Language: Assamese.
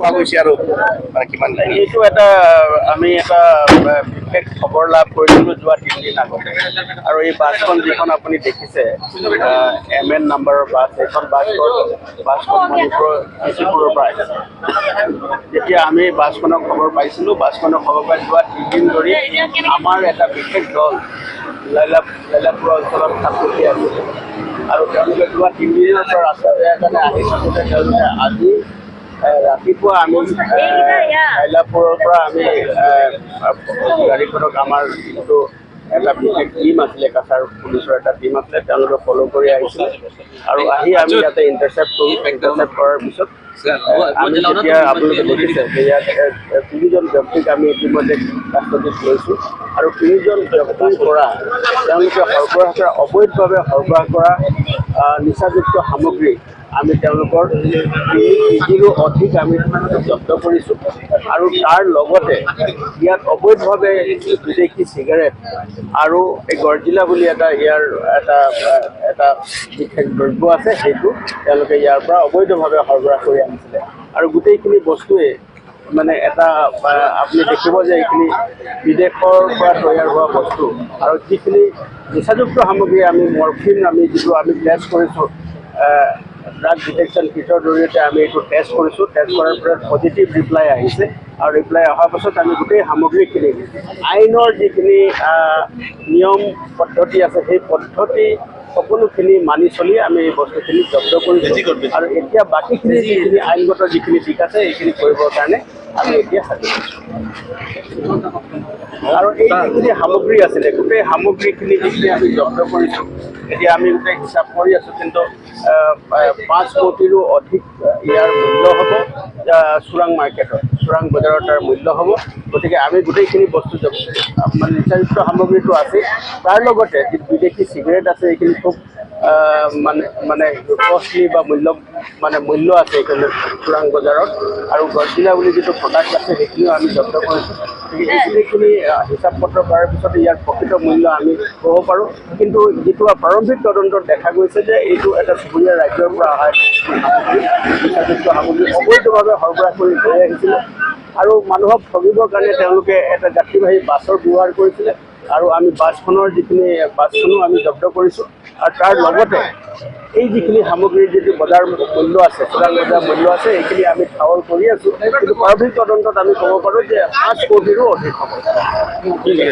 পোৱা গৈছে আৰু কিমান এইটো এটা আমি এটা বিশেষ খবৰ লাভ কৰিছিলোঁ যোৱা 3 দিন আগতে আৰু এই বাছখন যিখন আপুনি দেখিছে MN নাম্বাৰৰ বাছ এইখন বাছখন মণিপুৰৰ ডিচিপুৰৰ পৰা আহিছে। যেতিয়া আমি বাছখনৰ খবৰ পাইছিলোঁ বাছখনৰ খবৰ পাই যোৱা 3 দিন ধৰি আমাৰ এটা বিশেষ দল লাইলাপুৰ অঞ্চলত থাকি আছিলে আৰু তেওঁলোকে যোৱা 3 দিনৰ পৰা ৰাস্তা বেয়া কাৰণে আহি থাকোঁতে তেওঁলোকে আজি ৰাতিপুৱা আমি লাইলাপুৰৰ পৰা আমি গাড়ীখনক আমাৰ যিটো এটা বিশেষ টিম আছিলে কাছাৰ পুলিচৰ এটা টিম আছিলে তেওঁলোকে ফ'ল' কৰি আহিছিলে আৰু আহি আমি ইয়াতে ইণ্টাৰচেপ্ট কৰাৰ পিছত আমি যেতিয়া আপোনালোকে দেখিছে যে ইয়াত 3জন ব্যক্তিক আমি ইতিমধ্যে কাষ্টডিত লৈছোঁ আৰু 3জন ব্যক্তিৰ পৰা তেওঁলোকে অবৈধভাৱে সৰবৰাহ কৰা নিচাযুক্ত সামগ্ৰী আমি তেওঁলোকৰ 3 কেজিৰো অধিক আমি জব্দ কৰিছোঁ আৰু তাৰ লগতে ইয়াত অবৈধভাৱে বিদেশী চিগাৰেট আৰু এই গৰ্জিলা বুলি ইয়াৰ এটা বিশেষ দ্ৰব্য আছে সেইটো তেওঁলোকে ইয়াৰ পৰা অবৈধভাৱে সৰবৰাহ কৰি আনিছিলে আৰু গোটেইখিনি বস্তুৱে মানে এটা আপুনি দেখিব যে এইখিনি বিদেশৰ পৰা তৈয়াৰ হোৱা বস্তু আৰু যিখিনি নিচাযুক্ত সামগ্ৰী আমি মৰফিন যিটো আমি টেষ্ট কৰিছোঁ ড্ৰাগ ডিটেকশ্যন কিটৰ জৰিয়তে আমি এইটো টেষ্ট কৰিছোঁ টেষ্ট কৰাৰ পিছত পজিটিভ ৰিপ্লাই আহিছে আৰু ৰিপ্লাই অহাৰ পাছত আমি গোটেই সামগ্ৰীখিনি আইনৰ যিখিনি নিয়ম পদ্ধতি আছে সেই পদ্ধতি সকলোখিনি মানি চলি আমি এই বস্তুখিনি জব্দ কৰিছোঁ আৰু এতিয়া বাকীখিনি যিখিনি আইনগত যিখিনি দিশ আছে এইখিনি কৰিবৰ কাৰণে আমি এতিয়া সাজু কৰিছোঁ আৰু এই যিখিনি সামগ্ৰী আছিলে গোটেই সামগ্ৰীখিনি যিখিনি আমি জব্দ কৰিছোঁ এতিয়া আমি গোটেই হিচাপ কৰি আছোঁ কিন্তু 5 কোটিৰো অধিক ইয়াৰ মূল্য হ'ব চোৰাং মাৰ্কেটত চোৰাং বজাৰত তাৰ মূল্য হ'ব গতিকে আমি গোটেইখিনি বস্তু মানে নিচাযুক্ত সামগ্ৰীটো আছে তাৰ লগতে যি বিদেশী চিগাৰেট আছে এইখিনি খুব মানে কষ্টলি বা মূল্য আছে এইখিনি চোৰাং বজাৰত আৰু গৰ্জিলা বুলি যিটো প্ৰডাক্ট আছে সেইখিনিও আমি জব্দ কৰিছোঁ গতিকে এইখিনিখিনি হিচাপ পত্ৰ কৰাৰ পিছত ইয়াৰ প্ৰকৃত মূল্য আমি ক'ব পাৰোঁ কিন্তু যিটো প্ৰাৰম্ভিক তদন্তত দেখা গৈছে যে এইটো এটা চুবুৰীয়া ৰাজ্যৰ পৰা অহা নিচাযুক্ত সামগ্ৰী অবৈধভাৱে সৰবৰাহ কৰি লৈ আহিছিলে আৰু মানুহক ঠগিবৰ কাৰণে তেওঁলোকে এটা যাত্ৰীবাহী বাছৰ ব্যৱহাৰ কৰিছিলে আৰু আমি বাছখনো আমি জব্দ কৰিছোঁ আৰু তাৰ লগতে এই যিখিনি সামগ্ৰীৰ যিটো বজাৰ মূল্য আছে চোৰাং বজাৰ মূল্য আছে এইখিনি আমি ঠাৱল কৰি আছোঁ কিন্তু প্ৰাৰম্ভিক তদন্তত আমি ক'ব পাৰোঁ যে 5 কোটিৰো অধিক হ'ব।